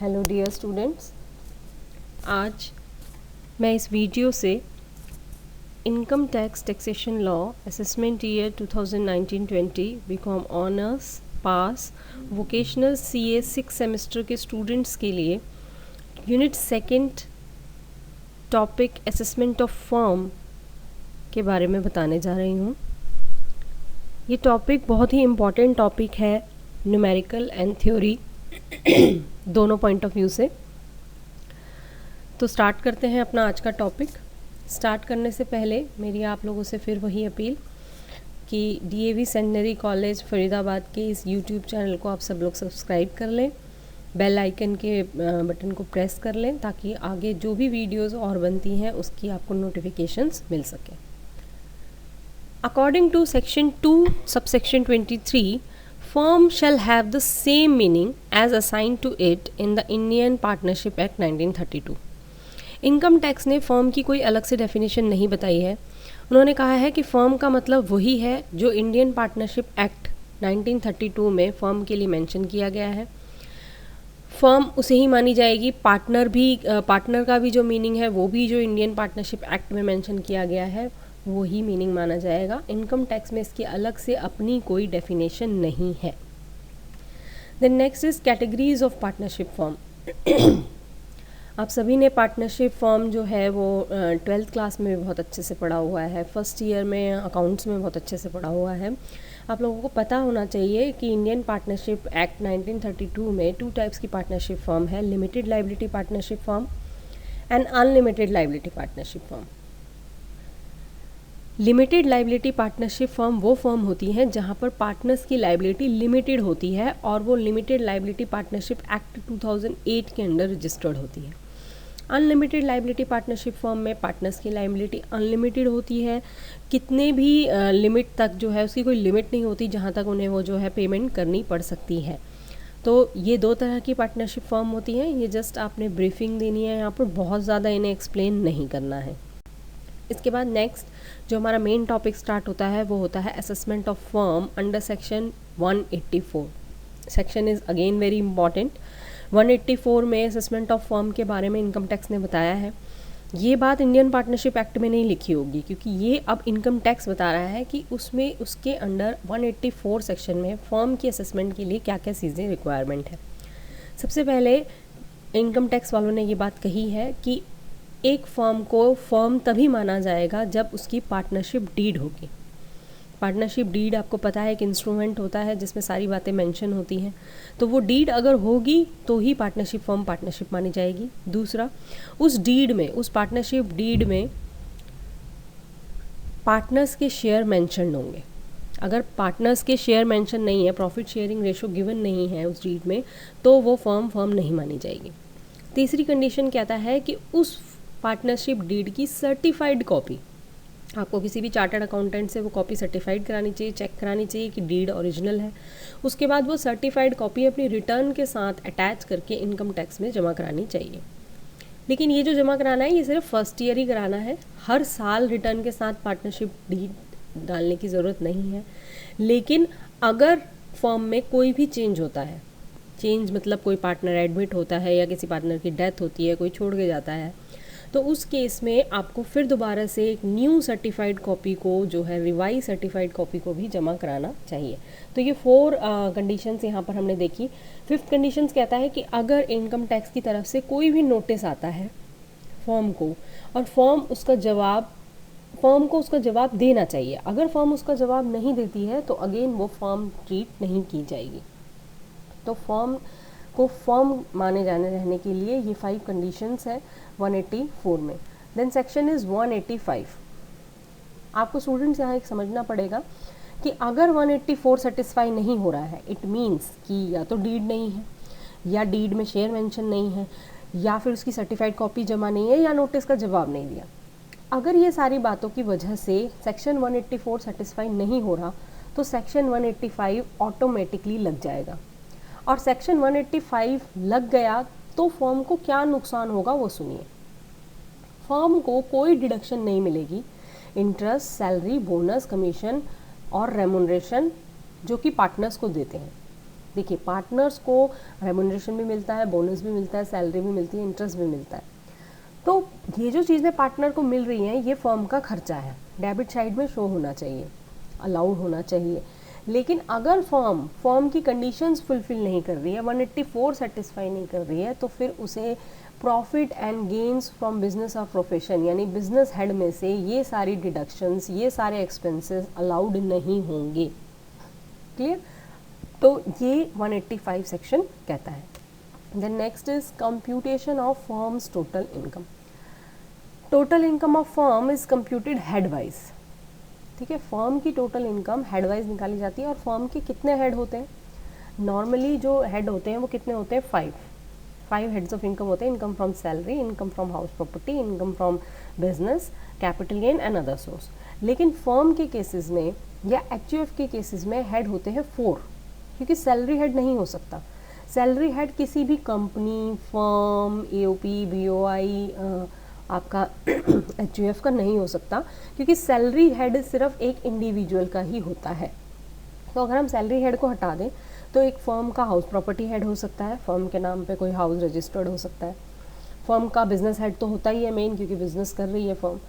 Hello dear students, आज मैं इस वीडियो से income tax taxation law assessment year 2019-20 BCom honours pass vocational CA 6 semester के students के लिए unit second topic assessment of firm के बारे में बताने जा रही हूँ। ये टॉपिक बहुत ही इम्पॉर्टेंट टॉपिक है न्यूमेरिकल एंड थ्योरी दोनों पॉइंट ऑफ व्यू से। तो स्टार्ट करते हैं अपना आज का टॉपिक। स्टार्ट करने से पहले मेरी आप लोगों से फिर वही अपील कि डीएवी सेंटनरी कॉलेज फरीदाबाद के इस यूट्यूब चैनल को आप सब लोग सब्सक्राइब कर लें, बेल आइकन के बटन को प्रेस कर लें ताकि आगे जो भी वीडियोस और बनती हैं उसकी आपको नोटिफिकेशंस मिल सकें। According to section 2 subsection 23, firm shall have the same meaning as assigned to it in the Indian Partnership Act 1932। Income tax ने फर्म की कोई अलग से डेफिनेशन नहीं बताई है। उन्होंने कहा है कि फर्म का मतलब वही है जो इंडियन पार्टनरशिप एक्ट 1932 में फर्म के लिए मेंशन किया गया है। फर्म उसे ही मानी जाएगी। पार्टनर का भी जो मीनिंग है वो भी जो इंडियन पार्टनरशिप एक्ट में मेंशन किया गया है वो ही मीनिंग माना जाएगा। इनकम टैक्स में इसकी अलग से अपनी कोई डेफिनेशन नहीं है। Then next is categories of partnership firm. आप सभी ने पार्टनरशिप फर्म जो है वो 12th क्लास में भी बहुत अच्छे से पढ़ा हुआ है, फर्स्ट ईयर में अकाउंट्स में बहुत अच्छे से पढ़ा हुआ है। आप लोगों को पता होना चाहिए कि इंडियन पार्टनरशिप एक्ट 1932 में 2 टाइप्स की पार्टनरशिप फर्म है, limited liability partnership firm and unlimited liability partnership firm. Limited liability partnership firm वो फर्म होती हैं जहां पर पार्टनर्स की लायबिलिटी लिमिटेड होती है और वो लिमिटेड लायबिलिटी पार्टनरशिप एक्ट 2008 के अंडर रजिस्टर्ड होती है। अनलिमिटेड लायबिलिटी पार्टनरशिप फर्म में पार्टनर्स की लायबिलिटी अनलिमिटेड होती है, कितने भी लिमिट तक जो है उसकी कोई लिमिट नहीं होती जहां तक उन्हें वो जो है पेमेंट करनी पड़ सकती है। तो ये 2 तरह की पार्टनरशिप फर्म होती हैं। ये जस्ट आपने ब्रीफिंग देनी है, यहाँ पर बहुत ज़्यादा इन्हें एक्सप्लेन नहीं करना है। इसके बाद नेक्स्ट जो हमारा मेन टॉपिक स्टार्ट होता है वो होता है assessment of firm under section 184। Section is again very important. 184 में असेसमेंट ऑफ फर्म के बारे में इनकम टैक्स ने बताया है। ये बात इंडियन पार्टनरशिप एक्ट में नहीं लिखी होगी क्योंकि ये अब इनकम टैक्स बता रहा है कि उसमें उसके अंडर 184 सेक्शन में फर्म की असेसमेंट के लिए क्या क्या चीज़ें रिक्वायरमेंट है। सबसे पहले इनकम टैक्स वालों ने ये बात कही है कि एक फर्म को फर्म तभी माना जाएगा जब उसकी पार्टनरशिप डीड होगी। पार्टनरशिप डीड आपको पता है एक इंस्ट्रूमेंट होता है जिसमें सारी बातें मेंशन होती हैं, तो वो डीड अगर होगी तो ही पार्टनरशिप फर्म पार्टनरशिप मानी जाएगी। दूसरा, उस डीड में, उस पार्टनरशिप डीड में पार्टनर्स के शेयर मेंशन होंगे। अगर पार्टनर्स के शेयर मेंशन नहीं है, प्रॉफिट शेयरिंग रेशो गिवन नहीं है उस डीड में, तो वो फर्म नहीं मानी जाएगी। तीसरी कंडीशन कहता है कि उस पार्टनरशिप डीड की सर्टिफाइड कॉपी, आपको किसी भी चार्टर्ड अकाउंटेंट से वो कॉपी सर्टिफाइड करानी चाहिए, चेक करानी चाहिए कि डीड ओरिजिनल है। उसके बाद वो सर्टिफाइड कॉपी अपनी रिटर्न के साथ अटैच करके इनकम टैक्स में जमा करानी चाहिए। लेकिन ये जो जमा कराना है ये सिर्फ फर्स्ट ईयर ही कराना है। हर साल रिटर्न के साथ पार्टनरशिप डीड डालने की ज़रूरत नहीं है। लेकिन अगर फर्म में कोई भी चेंज होता है, चेंज मतलब कोई पार्टनर एडमिट होता है या किसी पार्टनर की डेथ होती है, कोई छोड़ के जाता है, तो उस केस में आपको फिर दोबारा से एक न्यू सर्टिफाइड कॉपी को जो है रिवाइज सर्टिफाइड कॉपी को भी जमा कराना चाहिए। तो ये 4 कंडीशंस यहाँ पर हमने देखी। 5th कंडीशंस कहता है कि अगर इनकम टैक्स की तरफ से कोई भी नोटिस आता है फर्म को और फर्म को उसका जवाब देना चाहिए। अगर फर्म उसका जवाब नहीं देती है तो अगेन वो फर्म ट्रीट नहीं की जाएगी। तो फर्म को फर्म माने जाने रहने के लिए ये 5 कंडीशंस है 184 में। Then section is 185। आपको स्टूडेंट्स यहाँ एक समझना पड़ेगा कि अगर 184 सेटिस्फाई नहीं हो रहा है, इट मीन्स कि या तो डीड नहीं है, या डीड में शेयर मेंशन नहीं है, या फिर उसकी सर्टिफाइड कॉपी जमा नहीं है, या नोटिस का जवाब नहीं दिया। अगर ये सारी बातों की वजह से सेक्शन 184 सेटिस्फाई नहीं हो रहा तो सेक्शन 185 ऑटोमेटिकली लग जाएगा। और सेक्शन 185 लग गया तो फर्म को क्या नुकसान होगा वो सुनिए। फर्म को कोई डिडक्शन नहीं मिलेगी इंटरेस्ट, सैलरी, बोनस, कमीशन और रेमुनरेशन जो कि पार्टनर्स को देते हैं। देखिए पार्टनर्स को रेमुनरेशन भी मिलता है, बोनस भी मिलता है, सैलरी भी मिलती है, इंटरेस्ट भी मिलता है। तो ये जो चीज़ें पार्टनर को मिल रही हैं ये फर्म का खर्चा है, डेबिट साइड में शो होना चाहिए, अलाउड होना चाहिए। लेकिन अगर फर्म की कंडीशंस फुलफिल नहीं कर रही है, 184 सेटिस्फाई नहीं कर रही है, तो फिर उसे profit and gains from business और प्रोफेशन यानी बिजनेस हेड में से ये सारी डिडक्शंस, ये सारे एक्सपेंसेस अलाउड नहीं होंगे। क्लियर? तो ये 185 सेक्शन कहता है। Then next is computation of firm's total income. Total income of firm is computed head wise. ठीक है, फर्म की टोटल इनकम हेड वाइज निकाली जाती है। और फर्म के कितने हेड होते हैं? नॉर्मली जो हेड होते हैं वो कितने होते हैं? 5 हेड्स ऑफ इनकम होते हैं। Income from salary, income from house property, income from business, capital gain and other source. लेकिन फर्म के केसेस में या एचयूएफ के केसेस में हेड होते हैं 4, क्योंकि सैलरी हेड नहीं हो सकता। सैलरी हेड किसी भी कंपनी, फर्म, एओपी, बीओआई, आपका एचयूएफ का नहीं हो सकता, क्योंकि सैलरी हेड सिर्फ एक इंडिविजुअल का ही होता है। तो अगर हम सैलरी हेड को हटा दें तो एक फर्म का हाउस प्रॉपर्टी हेड हो सकता है, फर्म के नाम पे कोई हाउस रजिस्टर्ड हो सकता है। फर्म का बिजनेस हेड तो होता ही है मेन, क्योंकि बिजनेस कर रही है फर्म।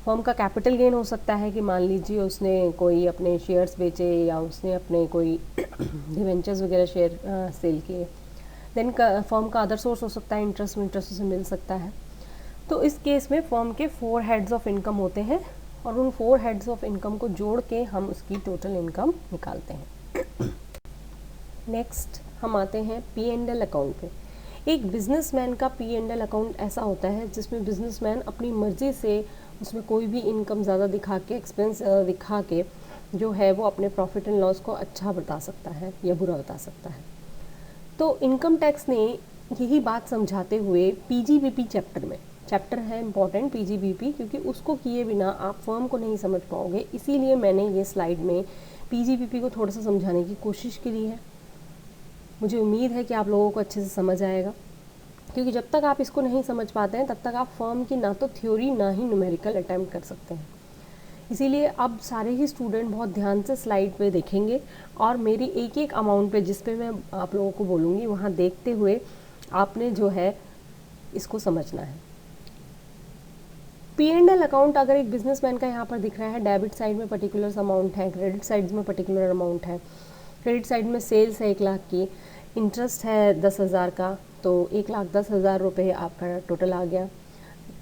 फर्म का कैपिटल गेन हो सकता है कि मान लीजिए उसने कोई अपने शेयर्स बेचे या उसने अपने कोई डिवेंचर्स वगैरह शेयर सेल किए। देन फर्म का अदर सोर्स हो सकता है, इंटरेस्ट उसे मिल सकता है। तो इस केस में फर्म के 4 हेड्स ऑफ इनकम होते हैं और उन 4 हेड्स ऑफ इनकम को जोड़ के हम उसकी टोटल इनकम निकालते हैं। नेक्स्ट हम आते हैं P&L अकाउंट पे। एक बिजनेसमैन का P&L अकाउंट ऐसा होता है जिसमें बिजनेसमैन अपनी मर्जी से उसमें कोई भी इनकम ज़्यादा दिखा के, एक्सपेंस दिखा के जो है वो अपने प्रॉफिट एंड लॉस को अच्छा बता सकता है या बुरा बता सकता है। तो इनकम टैक्स ने यही बात समझाते हुए पीजीबीपी चैप्टर है इम्पॉर्टेंट पीजीबीपी, क्योंकि उसको किए बिना आप फर्म को नहीं समझ पाओगे। इसीलिए मैंने ये स्लाइड में पीजीबीपी को थोड़ा सा समझाने की कोशिश की है। मुझे उम्मीद है कि आप लोगों को अच्छे से समझ आएगा, क्योंकि जब तक आप इसको नहीं समझ पाते हैं तब तक आप फर्म की ना तो थ्योरी ना ही न्यूमेरिकल अटैम्प्ट कर सकते हैं। इसीलिए अब सारे ही स्टूडेंट बहुत ध्यान से स्लाइड पे देखेंगे और मेरी एक एक अमाउंट पे जिस पे मैं आप लोगों को बोलूँगी वहाँ देखते हुए आपने जो है इसको समझना है। P&L अकाउंट अगर एक बिजनेसमैन का यहाँ पर दिख रहा है, डेबिट साइड में पर्टिकुलर अमाउंट है, क्रेडिट साइड में पर्टिकुलर अमाउंट है। क्रेडिट साइड में सेल्स है 1 लाख की, इंटरेस्ट है 10,000 का, तो 1,10,000 रुपये आपका टोटल आ गया।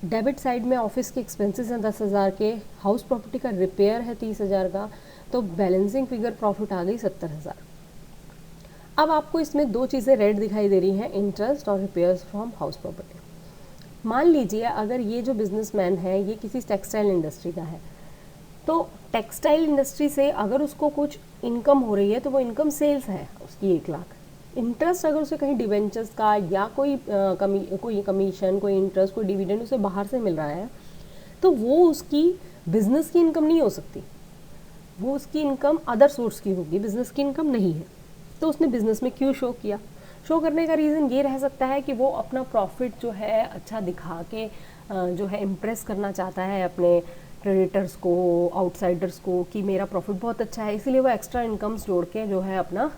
डेबिट साइड में ऑफिस के एक्सपेंसेस हैं 10,000 के, हाउस प्रॉपर्टी का रिपेयर है 30,000 का, तो बैलेंसिंग फिगर प्रॉफिट आ गई 70,000। अब आपको इसमें 2 चीज़ें रेड दिखाई दे रही हैं, इंटरेस्ट और रिपेयर्स फ्रॉम हाउस प्रॉपर्टी। मान लीजिए अगर ये जो बिजनेसमैन है ये किसी टेक्सटाइल इंडस्ट्री का है, तो टेक्सटाइल इंडस्ट्री से अगर उसको कुछ इनकम हो रही है तो वो इनकम सेल्स है उसकी 1 लाख। इंटरेस्ट अगर उसे कहीं डिवेंचर्स का या कोई कमीशन, कोई इंटरेस्ट, कोई डिविडेंड उसे बाहर से मिल रहा है, तो वो उसकी बिजनेस की इनकम नहीं हो सकती, वो उसकी इनकम अदर सोर्स की होगी, बिजनेस की इनकम नहीं है। तो उसने बिजनेस में क्यों शो किया? शो करने का रीज़न ये रह सकता है कि वो अपना प्रॉफिट जो है अच्छा दिखा के जो है इम्प्रेस करना चाहता है अपने क्रेडिटर्स को, आउटसाइडर्स को, कि मेरा प्रॉफिट बहुत अच्छा है, इसीलिए वो एक्स्ट्रा इनकम्स जोड़ के जो है अपना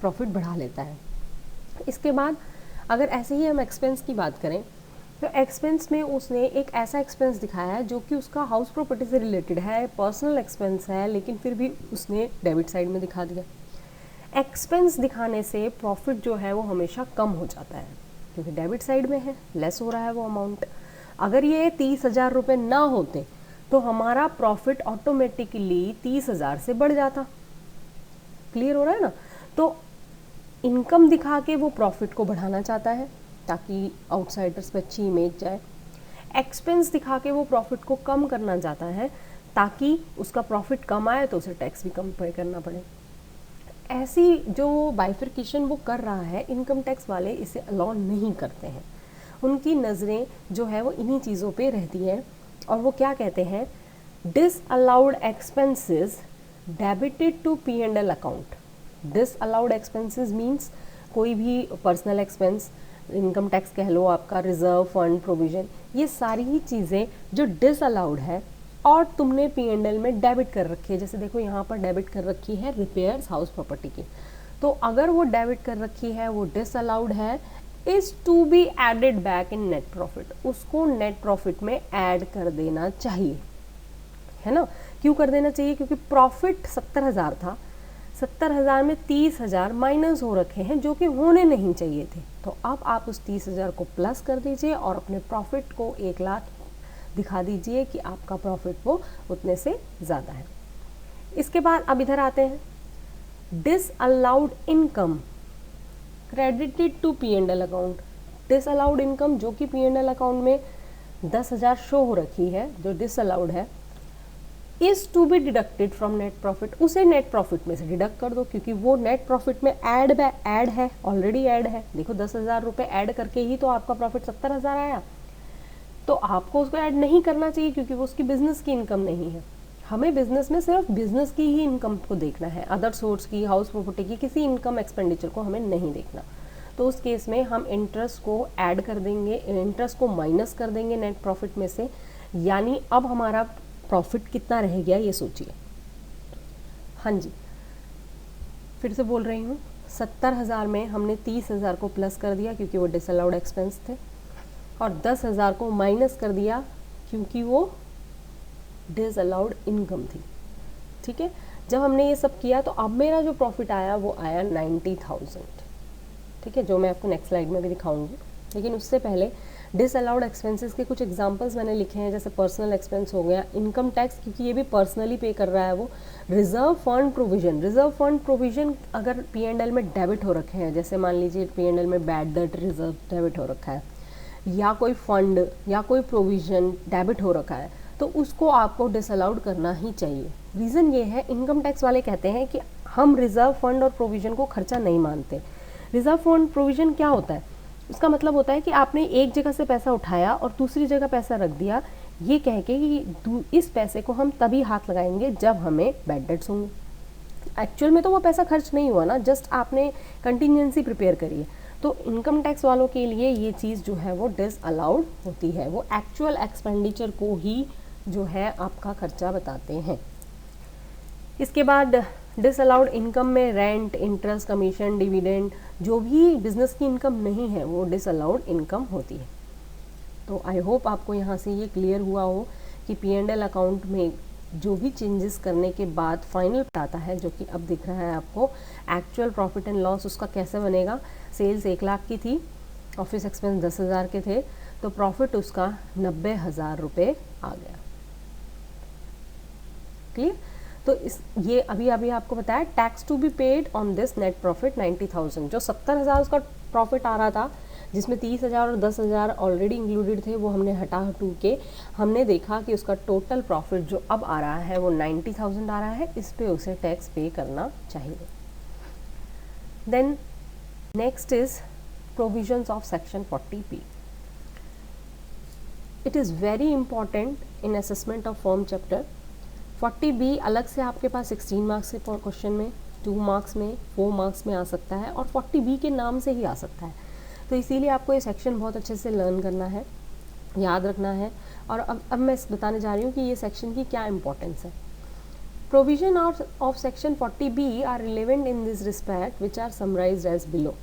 प्रॉफिट बढ़ा लेता है। इसके बाद अगर ऐसे ही हम एक्सपेंस की बात करें तो एक्सपेंस में उसने एक ऐसा एक्सपेंस दिखाया है जो कि उसका हाउस प्रॉपर्टी से रिलेटेड है, पर्सनल एक्सपेंस है, लेकिन फिर भी उसने डेबिट साइड में दिखा दिया। एक्सपेंस दिखाने से प्रॉफिट जो है वो हमेशा कम हो जाता है, क्योंकि डेबिट साइड में है, लेस हो रहा है वो अमाउंट। अगर ये 30,000 रुपये ना होते तो हमारा प्रॉफिट ऑटोमेटिकली 30,000 से बढ़ जाता। क्लियर हो रहा है ना? तो इनकम दिखा के वो प्रॉफिट को बढ़ाना चाहता है ताकि आउटसाइडर्स पे अच्छी इमेज जाए। एक्सपेंस दिखा के वो प्रॉफिट को कम करना चाहता है ताकि उसका प्रॉफिट कम आए तो उसे टैक्स भी कम पे करना पड़े। ऐसी जो बाइफर्केशन वो कर रहा है, इनकम टैक्स वाले इसे अलाउ नहीं करते हैं। उनकी नज़रें जो है वो इन्हीं चीज़ों पे रहती हैं और वो क्या कहते हैं, disallowed expenses debited to P&L account. Disallowed expenses means कोई भी पर्सनल एक्सपेंस, इनकम टैक्स कह लो, आपका रिजर्व फंड, प्रोविजन, ये सारी ही चीज़ें जो डिसअलाउड है और तुमने P&L में डेबिट कर रखी है। जैसे देखो यहाँ पर डेबिट कर रखी है रिपेयर्स हाउस प्रॉपर्टी की, तो अगर वो डेबिट कर रखी है, वो डिसअलाउड है, is to be added back in net profit, उसको नेट प्रॉफिट में ऐड कर देना चाहिए, है ना। क्यों कर देना चाहिए? क्योंकि प्रॉफिट 70,000 था, 70,000 में 30,000 माइनस हो रखे हैं जो कि होने नहीं चाहिए थे। तो अब आप उस 30,000 को प्लस कर दीजिए और अपने प्रॉफिट को 1,00,000 दिखा दीजिए कि आपका प्रॉफिट वो उतने से ज़्यादा है। इसके बाद अब इधर आते हैं, disallowed income credited to P&L account. Disallowed income जो कि P&L अकाउंट में 10,000 शो हो रखी है, जो डिसअलाउड है, is to be deducted from net profit, उसे नेट प्रॉफिट में से डिडक्ट कर दो, क्योंकि वो नेट प्रॉफिट में ऐड है, ऑलरेडी ऐड है। देखो 10,000 रुपये ऐड करके ही तो आपका प्रॉफिट 70,000 आया, तो आपको उसको ऐड नहीं करना चाहिए क्योंकि वो उसकी बिजनेस की इनकम नहीं है। हमें बिजनेस में सिर्फ बिजनेस की ही इनकम को देखना है, अदर सोर्स की, हाउस प्रॉपर्टी की किसी इनकम एक्सपेंडिचर को हमें नहीं देखना। तो उस केस में हम इंटरेस्ट को ऐड कर देंगे, इंटरेस्ट को माइनस कर देंगे नेट प्रॉफिट में से, यानी अब हमारा प्रॉफिट कितना रह गया ये सोचिए। हाँ जी, फिर से बोल रही हूँ, 70,000 में हमने 30,000 को प्लस कर दिया क्योंकि वो डिसअलाउड एक्सपेंस थे, और 10,000 को माइनस कर दिया क्योंकि वो डिसअलाउड इनकम थी। ठीक है, जब हमने ये सब किया तो अब मेरा जो प्रॉफिट आया वो आया 90,000। ठीक है, जो मैं आपको नेक्स्ट स्लाइड में भी दिखाऊंगी। लेकिन उससे पहले डिसअलाउड एक्सपेंसेस के कुछ एग्जांपल्स मैंने लिखे हैं, जैसे पर्सनल एक्सपेंस हो गया, इनकम टैक्स क्योंकि ये भी पर्सनली पे कर रहा है वो, reserve fund provision, reserve fund provision अगर P&L में डेबिट हो रखे हैं, जैसे मान लीजिए P&L में बैड डेट रिजर्व डेबिट हो रखा है, या कोई फंड या कोई प्रोविजन डेबिट हो रखा है, तो उसको आपको डिसअलाउड करना ही चाहिए। रीज़न ये है, इनकम टैक्स वाले कहते हैं कि हम रिजर्व फंड और प्रोविजन को खर्चा नहीं मानते। रिजर्व फंड प्रोविजन क्या होता है? उसका मतलब होता है कि आपने एक जगह से पैसा उठाया और दूसरी जगह पैसा रख दिया, ये कह के कि इस पैसे को हम तभी हाथ लगाएंगे जब हमें बैड डेट्स होंगे। एक्चुअल में तो वो पैसा खर्च नहीं हुआ ना, जस्ट आपने कंटिजेंसी प्रिपेयर करी है। तो इनकम टैक्स वालों के लिए ये चीज़ जो है वो डिसअलाउड होती है, वो एक्चुअल एक्सपेंडिचर को ही जो है आपका खर्चा बताते हैं। इसके बाद डिसअलाउड इनकम में रेंट, इंटरेस्ट, कमीशन, डिविडेंड, जो भी बिजनेस की इनकम नहीं है वो डिसअलाउड इनकम होती है। तो आई होप आपको यहाँ से ये क्लियर हुआ हो कि P&L अकाउंट में जो भी चेंजेस करने के बाद फाइनल आता है, जो कि अब दिख रहा है आपको, एक्चुअल प्रॉफिट एंड लॉस उसका कैसे बनेगा। सेल्स 1,00,000 की थी, ऑफिस एक्सपेंस 10,000 के थे, तो प्रॉफिट उसका 90,000 रुपये आ गया। क्लियर? तो ये अभी आपको बताया, tax to be paid on this net profit 90,000। जो 70,000 उसका प्रॉफिट आ रहा था, जिसमें 30,000 और 10,000 ऑलरेडी इंक्लूडेड थे, वो हमने हटा के हमने देखा कि उसका टोटल प्रॉफिट जो अब आ रहा है वो 90,000 आ रहा है, इस पे उसे टैक्स पे करना चाहिए। Then next is provisions of section 40B। It is very important in assessment of firm chapter. 40B अलग से आपके पास 16 मार्क्स के क्वेश्चन में, 2 मार्क्स में, 4 मार्क्स में आ सकता है, और 40B के नाम से ही आ सकता है। तो इसीलिए आपको ये सेक्शन बहुत अच्छे से लर्न करना है, याद रखना है। और अब मैं बताने जा रही हूँ कि ये सेक्शन की क्या इंपॉर्टेंस है। Provision of section 40B are relevant in this respect which are summarised as below.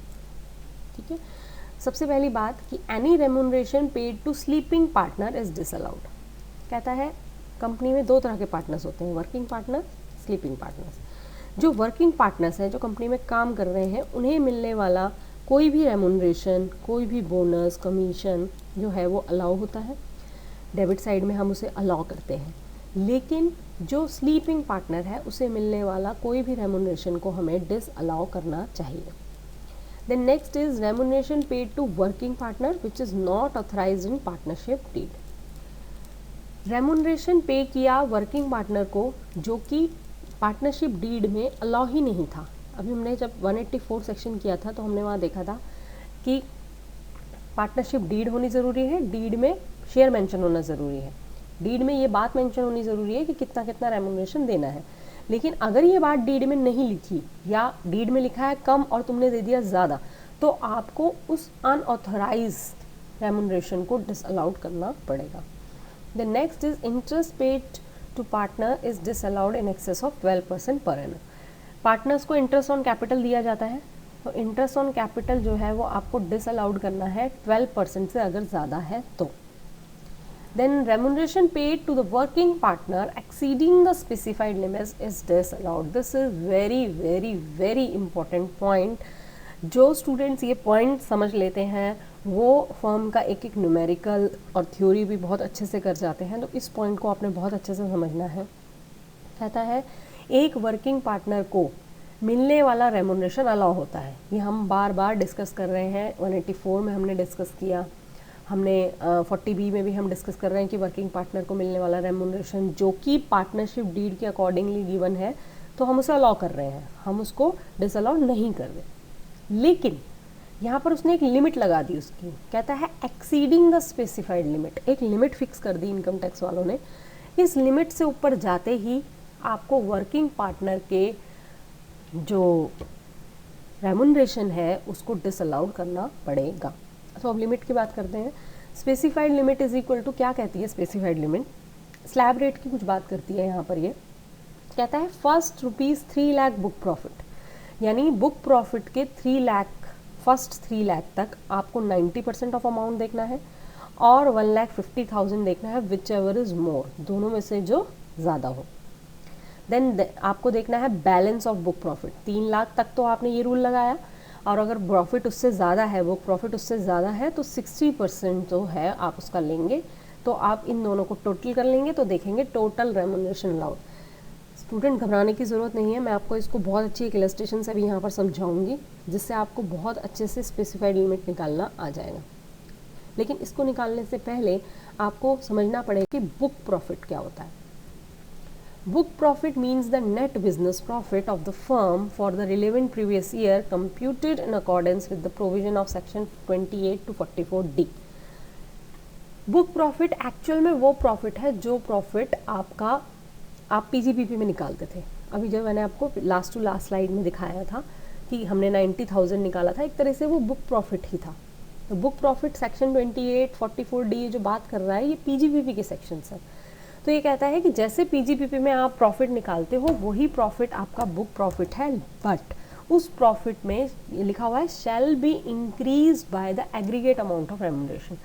ठीक है, सबसे पहली बात कि any remuneration paid to sleeping partner is disallowed. कहता है कंपनी में 2 तरह के पार्टनर्स होते हैं, वर्किंग पार्टनर, स्लीपिंग पार्टनर्स। जो वर्किंग पार्टनर्स हैं, जो कंपनी में काम कर रहे हैं, उन्हें मिलने वाला कोई भी रेम्यूनरेशन, कोई भी बोनस, कमीशन जो है वो अलाउ होता है, डेबिट साइड में हम उसे अलाउ करते हैं। लेकिन जो स्लीपिंग पार्टनर है उसे मिलने वाला कोई भी रेम्यूनरेशन को हमें डिसअलाउ करना चाहिए। Then next is remuneration paid to working partner which is not authorised in partnership deed. Remuneration pay किया वर्किंग पार्टनर को जो कि पार्टनरशिप डीड में अलाउ ही नहीं था। अभी हमने जब 184 सेक्शन किया था तो हमने वहाँ देखा था कि पार्टनरशिप डीड होनी ज़रूरी है, डीड में शेयर मेंशन होना ज़रूरी है, डीड में ये बात मेंशन होनी ज़रूरी है कि कितना कितना रेम्यूनरेशन देना है। लेकिन अगर ये बात डीड में नहीं लिखी, या डीड में लिखा है कम और तुमने दे दिया ज़्यादा, तो आपको उस अनऑथराइज्ड रेम्यूनरेशन को डिसअलाउड करना पड़ेगा। The next is interest paid to partner is disallowed in excess of 12% per annum. Partners को इंटरेस्ट ऑन कैपिटल दिया जाता है, तो इंटरेस्ट ऑन कैपिटल जो है वो आपको डिसअलाउड करना है 12% से अगर ज़्यादा है तो। Then remuneration paid to the working partner exceeding the specified limits is disallowed. This is very very very important point. जो स्टूडेंट्स ये पॉइंट समझ लेते हैं वो फर्म का एक एक न्यूमेरिकल और थ्योरी भी बहुत अच्छे से कर जाते हैं, तो इस पॉइंट को आपने बहुत अच्छे से समझना है। कहता है एक वर्किंग पार्टनर को मिलने वाला रेम्यूनरेशन अलाउ होता है, ये हम बार बार डिस्कस कर रहे हैं। 184 में हमने डिस्कस किया, हमने 40B में भी हम डिस्कस कर रहे हैं कि वर्किंग पार्टनर को मिलने वाला रेम्यूनरेशन जो कि पार्टनरशिप डीड के अकॉर्डिंगली गिवन है तो हम उसे अलाउ कर रहे हैं, हम उसको डिसअलाउ नहीं कर रहे। लेकिन यहाँ पर उसने एक लिमिट लगा दी उसकी, कहता है एक्सीडिंग द स्पेसिफाइड लिमिट। एक लिमिट फिक्स कर दी इनकम टैक्स वालों ने, इस लिमिट से ऊपर जाते ही आपको वर्किंग पार्टनर के जो रेम्यूनरेशन है उसको डिसअलाउड करना पड़ेगा। तो अब लिमिट की बात करते हैं। Specified limit is equal to, क्या कहती है स्पेसिफाइड लिमिट? स्लैब रेट की कुछ बात करती है यहाँ पर। ये कहता है फर्स्ट ₹3 लाख बुक प्रॉफिट, यानी बुक प्रॉफिट के 3 लाख, फर्स्ट 3 लाख तक आपको 90% ऑफ अमाउंट देखना है और 1,50,000 देखना है, विच एवर इज मोर, दोनों में से जो ज़्यादा हो। देन आपको देखना है balance of book profit. 3 lakh तक तो आपने ये रूल लगाया, और अगर प्रॉफिट उससे ज़्यादा है, बुक प्रॉफिट उससे ज़्यादा है तो 60% जो है आप उसका लेंगे। तो आप इन दोनों को टोटल कर लेंगे तो देखेंगे टोटल रेम्यूनरेशन अलाउड। स्टूडेंट घबराने की ज़रूरत नहीं है, मैं आपको इसको बहुत अच्छी एक इलस्ट्रेशन से भी यहाँ पर समझाऊंगी जिससे आपको बहुत अच्छे से स्पेसिफाइड लिमिट निकालना आ जाएगा। लेकिन इसको निकालने से पहले आपको समझना पड़ेगा कि बुक प्रॉफिट क्या होता है। Book profit means the net business profit of the firm for the relevant previous year computed in accordance with the provision of section 28 to 44D. Book profit actual में वो प्रॉफिट है जो profit आपका आप PGPP में निकालते थे। अभी जब मैंने आपको लास्ट टू लास्ट स्लाइड में दिखाया था कि हमने 90,000 निकाला था, एक तरह से वो बुक प्रॉफिट ही था। तो बुक प्रॉफिट सेक्शन 28 44D जो बात कर रहा है ये पीजीपीपी के सेक्शन है। तो ये कहता है कि जैसे पीजीपीपी में आप प्रॉफिट निकालते हो वही प्रॉफिट आपका बुक प्रॉफिट है, बट उस प्रॉफिट में लिखा हुआ है shall be increase by the aggregate amount of remuneration.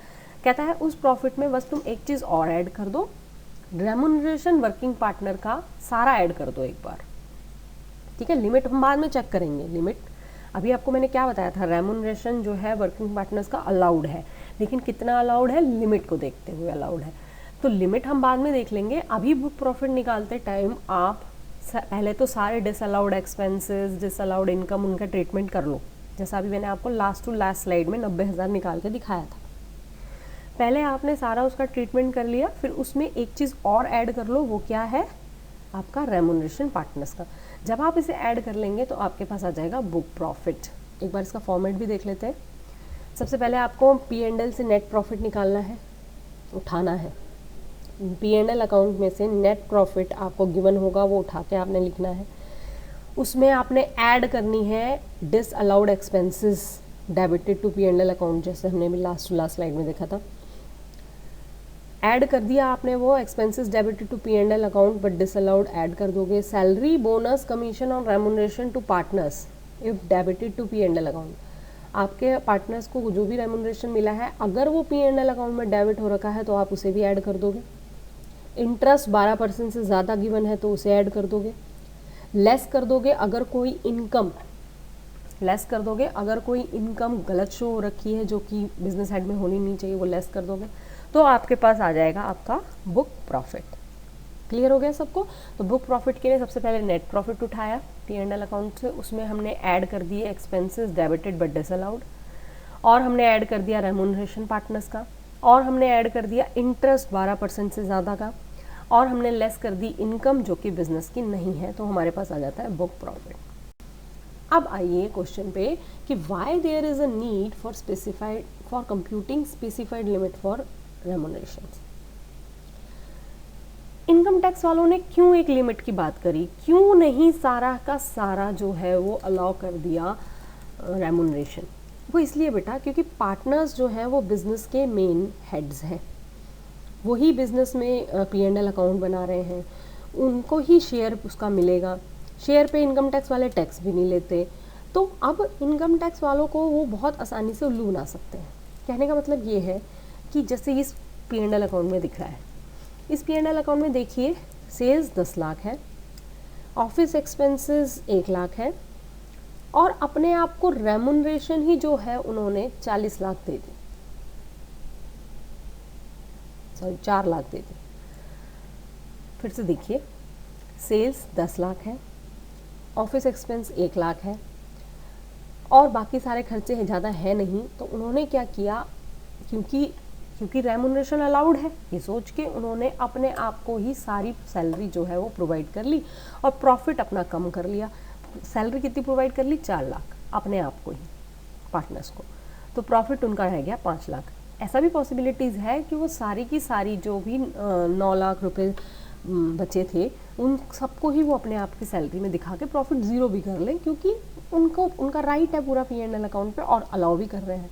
कहता है उस प्रॉफिट में बस तुम एक चीज़ और ऐड कर दो, रेम्यूनरेशन वर्किंग पार्टनर का सारा ऐड कर दो एक बार, ठीक है। लिमिट हम बाद में चेक करेंगे। लिमिट अभी आपको मैंने क्या बताया था, रेम्यूनरेशन जो है वर्किंग पार्टनर्स का अलाउड है, लेकिन कितना अलाउड है लिमिट को देखते हुए अलाउड है। तो लिमिट हम बाद में देख लेंगे। अभी बुक प्रॉफिट निकालते टाइम आप पहले तो सारे डिसअलाउड एक्सपेंसेस, डिसअलाउड इनकम, उनका ट्रीटमेंट कर लो। जैसा अभी मैंने आपको लास्ट टू लास्ट स्लाइड में 90,000 निकाल के दिखाया था। पहले आपने सारा उसका ट्रीटमेंट कर लिया, फिर उसमें एक चीज़ और ऐड कर लो, वो क्या है आपका रेम्यूनरेशन पार्टनर्स का। जब आप इसे ऐड कर लेंगे तो आपके पास आ जाएगा बुक प्रॉफिट। एक बार इसका फॉर्मेट भी देख लेते हैं। सबसे पहले आपको P&L से नेट प्रॉफिट निकालना है, उठाना है। P&L अकाउंट में से नेट प्रॉफिट आपको गिवन होगा, वो उठा के आपने लिखना है। उसमें आपने ऐड करनी है disallowed expenses debited to P&L account, जैसे हमने भी लास्ट टू लास्ट स्लाइड में देखा था। ऐड कर दिया आपने वो expenses debited to P&L account but disallowed add कर दोगे। सैलरी, बोनस, कमीशन और remuneration to partners if debited to P&L account. आपके पार्टनर्स को जो भी रेम्यूनरेशन मिला है अगर वो P&L अकाउंट में डेबिट हो रखा है तो आप उसे भी ऐड कर दोगे। इंटरेस्ट 12% से ज़्यादा गिवन है तो उसे ऐड कर दोगे। लेस कर दोगे अगर कोई इनकम, लेस कर दोगे अगर कोई इनकम गलत शो हो रखी है जो कि बिजनेस हेड में होनी नहीं चाहिए, वो लेस कर दोगे, तो आपके पास आ जाएगा आपका बुक प्रॉफिट। क्लियर हो गया सबको? तो बुक प्रॉफिट के लिए सबसे पहले नेट प्रॉफिट उठाया P&L अकाउंट से, उसमें हमने ऐड कर दिए एक्सपेंसेस डेबिटेड बट डिसअलाउड, और हमने ऐड कर दिया रेम्यूनरेशन पार्टनर्स का, और हमने ऐड कर दिया इंटरेस्ट 12% से ज़्यादा का, और हमने लेस कर दी इनकम जो कि बिजनेस की नहीं है, तो हमारे पास आ जाता है बुक प्रॉफिट। अब आइए क्वेश्चन पे कि why there is a need for specified for computing specified limit for remuneration. Income tax वालों ने क्यों एक लिमिट की बात करी, क्यों नहीं सारा का सारा जो है वो अलाउ कर दिया रेम्यूनरेशन? वो इसलिए बेटा क्योंकि पार्टनर्स जो हैं वो बिजनेस के मेन हेड्स हैं, वही बिजनेस में P&L अकाउंट बना रहे हैं, उनको ही शेयर उसका मिलेगा। शेयर पे इनकम टैक्स वाले टैक्स भी नहीं लेते। तो अब इनकम टैक्स वालों को वो बहुत आसानी से उल्लू बना सकते हैं। कहने का मतलब ये है कि जैसे इस P&L अकाउंट में दिख रहा है, इस P&L अकाउंट में देखिए सेल्स 10 लाख है, ऑफिस एक्सपेंसेस 1 लाख है, और अपने आप को रेमुनरेशन ही जो है उन्होंने 40 लाख दे दी, सॉरी 4 लाख दे दी। फिर से देखिए सेल्स 10 लाख है, ऑफिस एक्सपेंस 1 लाख है, और बाकी सारे खर्चे ज़्यादा है नहीं, तो उन्होंने क्या किया, क्योंकि रेमुनरेशन अलाउड है, ये सोच के उन्होंने अपने आप को ही सारी सैलरी जो है वो प्रोवाइड कर ली और प्रॉफिट अपना कम कर लिया। सैलरी कितनी प्रोवाइड कर ली? 4 लाख अपने आप को ही, पार्टनर्स को, तो प्रॉफिट उनका रह गया 5 लाख। ऐसा भी पॉसिबिलिटीज़ है कि वो सारी की सारी जो भी 9 लाख रुपए बचे थे उन सबको ही वो अपने आप की सैलरी में दिखा के प्रॉफिट ज़ीरो भी कर लें, क्योंकि उनका राइट है पूरा P&L अकाउंट पे और अलाउ भी कर रहे हैं।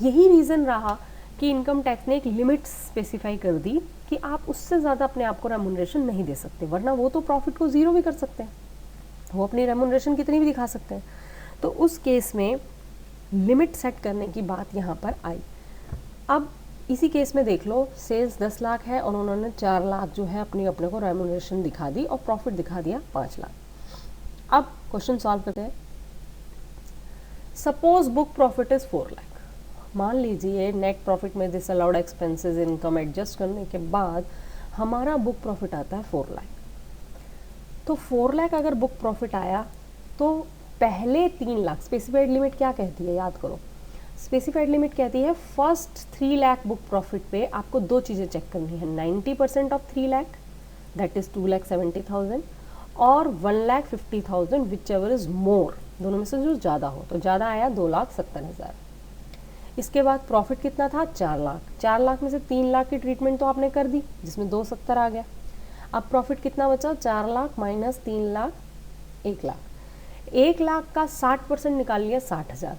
यही रीज़न रहा कि इनकम टैक्स ने एक लिमिट स्पेसिफाई कर दी कि आप उससे ज़्यादा अपने आप को रेमुनरेशन नहीं दे सकते, वरना वो तो प्रॉफिट को ज़ीरो भी कर सकते हैं, वो अपनी रेमुनरेशन कितनी भी दिखा सकते हैं। तो उस केस में लिमिट सेट करने की बात यहाँ पर आई। अब इसी केस में देख लो, सेल्स 10 लाख है और उन्होंने 4 लाख जो है अपने को रेमुनरेशन दिखा दी और प्रॉफिट दिखा दिया 5 लाख। अब क्वेश्चन सॉल्व करते हैं। Suppose book profit is 4 lakh. मान लीजिए नेट प्रॉफिट में this allowed expenses income adjust करने के बाद हमारा बुक प्रॉफिट आता है 4 लाख। तो 4 लाख अगर बुक प्रॉफिट आया तो पहले 3 लाख, स्पेसिफाइड लिमिट क्या कहती है याद करो, स्पेसिफाइड लिमिट कहती है फर्स्ट 3 लाख बुक प्रॉफिट पे आपको दो चीज़ें चेक करनी है, 90% ऑफ 3 लाख दैट इज 2,70,000 और 1,50,000 विच एवर इज मोर, दोनों में से जो ज़्यादा हो। तो ज़्यादा आया 2,70,000। इसके बाद प्रॉफिट कितना था? 4 लाख। 4 लाख में से 3 लाख की ट्रीटमेंट तो आपने कर दी जिसमें 270 आ गया। अब प्रॉफिट कितना बचा? 4 लाख माइनस 3 लाख 1 लाख। 1 लाख का 60% निकाल लिया 60,000।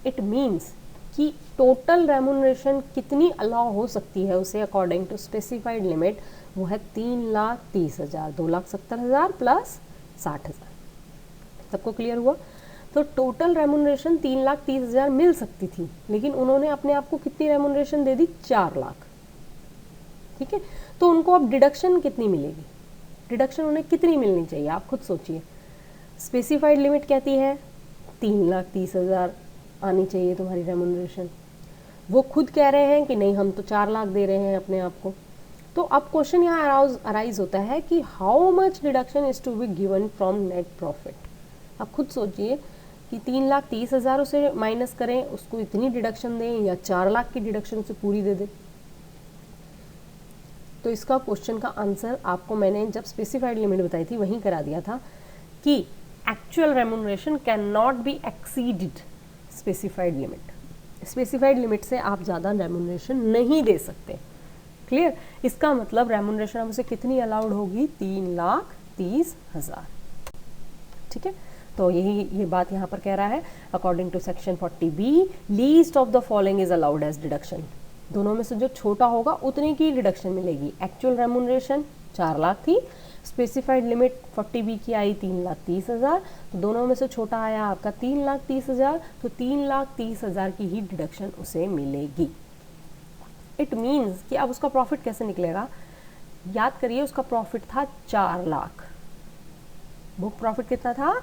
इट मीन्स कि टोटल रेमुनरेशन कितनी अलाउ हो सकती है उसे अकॉर्डिंग टू स्पेसिफाइड लिमिट, वो है 3,30,000, 2,70,000 प्लस 60,000। सबको क्लियर हुआ? तो टोटल रेमुनरेशन 3,30,000 मिल सकती थी, लेकिन उन्होंने अपने आप को कितनी रेमुनरेशन दे दी? 4 लाख। ठीक है, तो उनको अब डिडक्शन कितनी मिलेगी? डिडक्शन उन्हें कितनी मिलनी चाहिए आप खुद सोचिए। स्पेसिफाइड लिमिट कहती है 3,30,000 आनी चाहिए तुम्हारी रेमुनरेशन, वो खुद कह रहे हैं कि नहीं हम तो 4 लाख दे रहे हैं अपने आप को। तो अब क्वेश्चन यहाँ अराइज होता है कि how much deduction is to be given from net profit. आप खुद सोचिए कि 3,30,000 उसे माइनस करें, उसको इतनी डिडक्शन दें, या 4 लाख की डिडक्शन से पूरी दे दें। तो इसका क्वेश्चन का आंसर आपको मैंने जब स्पेसिफाइड लिमिट बताई थी वहीं करा दिया था कि actual remuneration can not be exceeded specified limit. Specified limit से आप ज़्यादा रेमुनरेशन नहीं दे सकते। क्लियर? इसका मतलब रेमुनरेशन हमसे कितनी अलाउड होगी? 3,30,000। ठीक है, तो ये बात यहाँ पर कह रहा है according to section 40B least of the following is allowed as deduction. दोनों में से जो छोटा होगा उतने की डिडक्शन मिलेगी। एक्चुअल रेमुनरेशन 4 लाख थी, स्पेसिफाइड लिमिट 40B की आई 3,30,000, तो दोनों में से छोटा आया आपका 3,30,000, तो 3,30,000 की ही डिडक्शन उसे मिलेगी। इट मीन्स कि अब उसका प्रॉफिट कैसे निकलेगा? याद करिए उसका प्रॉफिट था 4 लाख, बुक प्रॉफिट कितना था?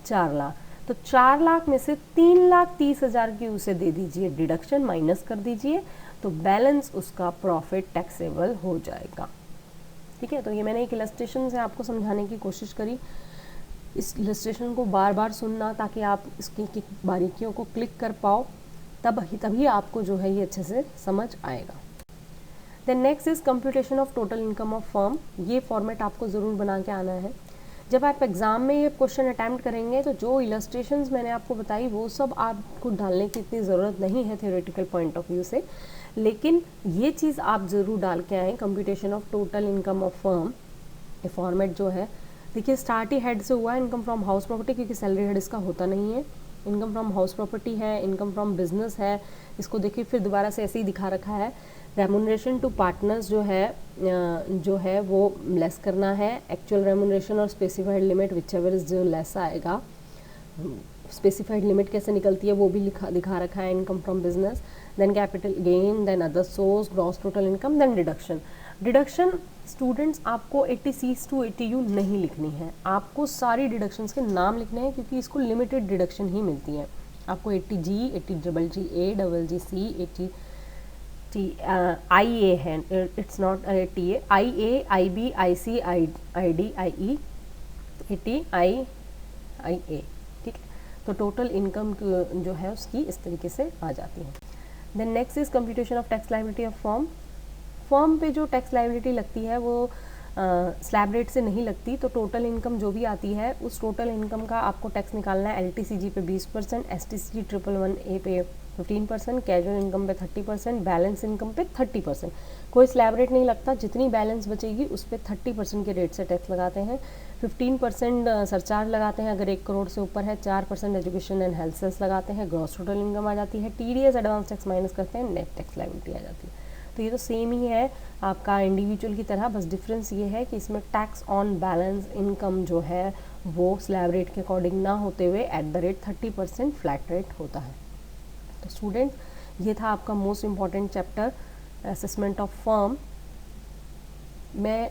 4 लाख। तो 4 लाख में से 3,30,000 की उसे दे दीजिए डिडक्शन, माइनस कर दीजिए, तो बैलेंस उसका प्रॉफिट टैक्सेबल हो जाएगा। ठीक है, तो ये मैंने एक इलस्ट्रेशन से आपको समझाने की कोशिश करी। इस इलस्ट्रेशन को बार बार सुनना ताकि आप इसकी बारीकियों को क्लिक कर पाओ, तभी आपको जो है ये अच्छे से समझ आएगा। Then next is computation of total income of firm. ये फॉर्मेट आपको ज़रूर बना के आना है। जब आप एग्ज़ाम में ये क्वेश्चन अटैम्प्ट करेंगे तो जो इलस्ट्रेशंस मैंने आपको बताई वो सब आपको डालने की इतनी ज़रूरत नहीं है थ्योरेटिकल पॉइंट ऑफ व्यू से, लेकिन ये चीज़ आप ज़रूर डाल के आएँ, computation of total income of firm. ये फॉर्मेट जो है देखिए स्टार्ट ही हेड से हुआ है, इनकम फ्रॉम हाउस प्रॉपर्टी, क्योंकि सैलरी हेड इसका होता नहीं है। इनकम फ्रॉम हाउस प्रॉपर्टी है, इनकम फ्रॉम बिजनेस है, इसको देखिए फिर दोबारा से ऐसे ही दिखा रखा है। रेमुनरेशन टू पार्टनर्स जो है वो लेस करना है, एक्चुअल रेमुनरेशन और specified limit whichever is जो लेस आएगा। स्पेसिफाइड लिमिट कैसे निकलती है वो भी दिखा रखा है income from business. Then capital gain, then other source, gross total income, then deduction. Deduction students आपको 80C to 80U नहीं लिखनी है, आपको सारी डिडक्शंस के नाम लिखने हैं क्योंकि इसको लिमिटेड डिडक्शन ही मिलती है। आपको 80G, 80GGA, GGC, 80T IA है, it's not TA, IA, IB, IC, ID, IE, 80 IA, ठीक है। तो टोटल इनकम जो है उसकी इस तरीके से आ जाती है। Then next is computation of tax liability of firm. Firm पे जो टैक्स लायबिलिटी लगती है वो स्लैब रेट से नहीं लगती, तो टोटल इनकम जो भी आती है उस टोटल इनकम का आपको टैक्स निकालना है। LTCG पे 20%, STCG 111A पे 15%, कैजुअल इनकम पे 30%, बैलेंस इनकम पे 30%। कोई स्लैब रेट नहीं लगता, जितनी बैलेंस बचेगी उस पर 30% के रेट से टैक्स लगाते हैं। 15% सरचार्ज लगाते हैं अगर 1 करोड़ से ऊपर है, 4% एजुकेशन एंड हेल्थ सेस लगाते हैं, ग्रॉस टोटल इनकम आ जाती है, TDS एडवांस टैक्स माइनस करते हैं, नेट टैक्स लायबिलिटी आ जाती है। तो ये तो सेम ही है आपका इंडिविजुअल की तरह, बस डिफरेंस ये है कि इसमें टैक्स ऑन बैलेंस इनकम जो है वो स्लैब रेट के अकॉर्डिंग ना होते हुए @, 30% फ्लैट रेट होता है। तो स्टूडेंट्स ये था आपका most important chapter assessment of firm. मैं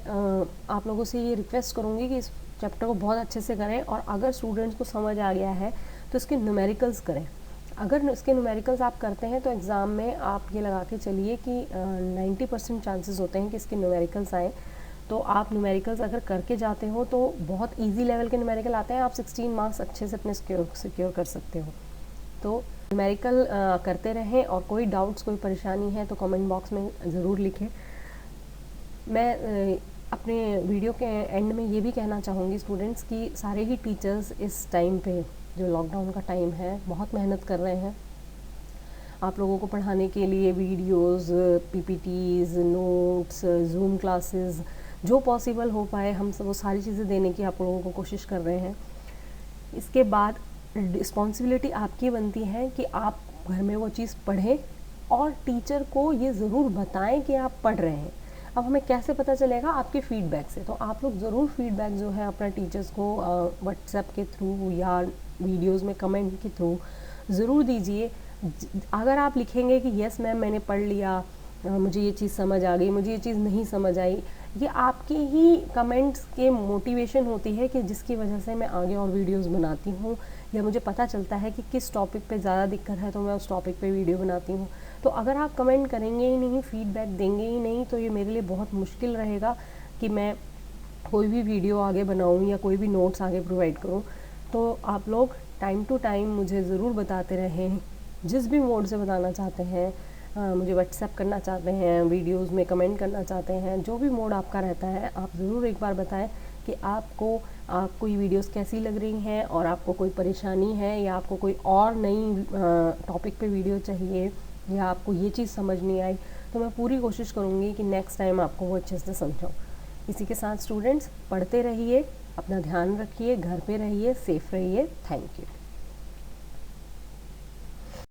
आप लोगों से ये रिक्वेस्ट करूँगी कि इस चैप्टर को बहुत अच्छे से करें, और अगर स्टूडेंट्स को समझ आ गया है तो इसके न्यूमेरिकल्स करें। अगर इसके न्यूमेरिकल्स आप करते हैं तो एग्ज़ाम में आप ये लगा के चलिए कि 90% चांसेस होते हैं कि इसके न्यूमेरिकल्स आए। तो आप न्यूमेरिकल्स अगर करके जाते हो तो बहुत इजी लेवल के न्यूमेरिकल आते हैं, आप 16 मार्क्स अच्छे से अपने सिक्योर कर सकते हो। तो न्यूमेरिकल करते रहें, और कोई डाउट्स, कोई परेशानी है तो कमेंट बॉक्स में ज़रूर लिखें। मैं अपने वीडियो के एंड में ये भी कहना चाहूँगी स्टूडेंट्स कि सारे ही टीचर्स इस टाइम पे, जो लॉकडाउन का टाइम है, बहुत मेहनत कर रहे हैं आप लोगों को पढ़ाने के लिए। Videos, PPTs, notes, zoom classes, जो पॉसिबल हो पाए हम सब वो सारी चीज़ें देने की आप लोगों को कोशिश कर रहे हैं। इसके बाद रिस्पॉन्सिबिलिटी आपकी बनती है कि आप घर में वो चीज़ पढ़ें और टीचर को ये ज़रूर बताएं कि आप पढ़ रहे हैं। अब हमें कैसे पता चलेगा? आपके फीडबैक से। तो आप लोग ज़रूर फीडबैक जो है अपना टीचर्स को व्हाट्सएप के थ्रू या वीडियोस में कमेंट के थ्रू ज़रूर दीजिए। अगर आप लिखेंगे कि यस मैम मैंने पढ़ लिया, मुझे ये चीज़ समझ आ गई, मुझे ये चीज़ नहीं समझ आई, ये आपके ही कमेंट्स के मोटिवेशन होती है कि जिसकी वजह से मैं आगे और वीडियोस बनाती हूँ, या मुझे पता चलता है कि किस टॉपिक पे ज़्यादा दिक्कत है तो मैं उस टॉपिक पे वीडियो बनाती हूँ। तो अगर आप कमेंट करेंगे ही नहीं, फीडबैक देंगे ही नहीं, तो ये मेरे लिए बहुत मुश्किल रहेगा कि मैं कोई भी वीडियो आगे बनाऊँ या कोई भी नोट्स आगे प्रोवाइड करूँ। तो आप लोग टाइम टू टाइम मुझे ज़रूर बताते रहें, जिस भी मोड से बताना चाहते हैं, मुझे व्हाट्सएप करना चाहते हैं, वीडियोस में कमेंट करना चाहते हैं, जो भी मोड आपका रहता है आप ज़रूर एक बार बताएं कि आपको ये वीडियोस कैसी लग रही हैं, और आपको कोई परेशानी है या आपको कोई और नई टॉपिक पे वीडियो चाहिए, या आपको ये चीज़ समझ नहीं आई, तो मैं पूरी कोशिश करूँगी कि नेक्स्ट टाइम आपको वो अच्छे से समझाऊँ। इसी के साथ स्टूडेंट्स पढ़ते रहिए, अपना ध्यान रखिए, घर पे रहिए, सेफ रहिए। Thank you.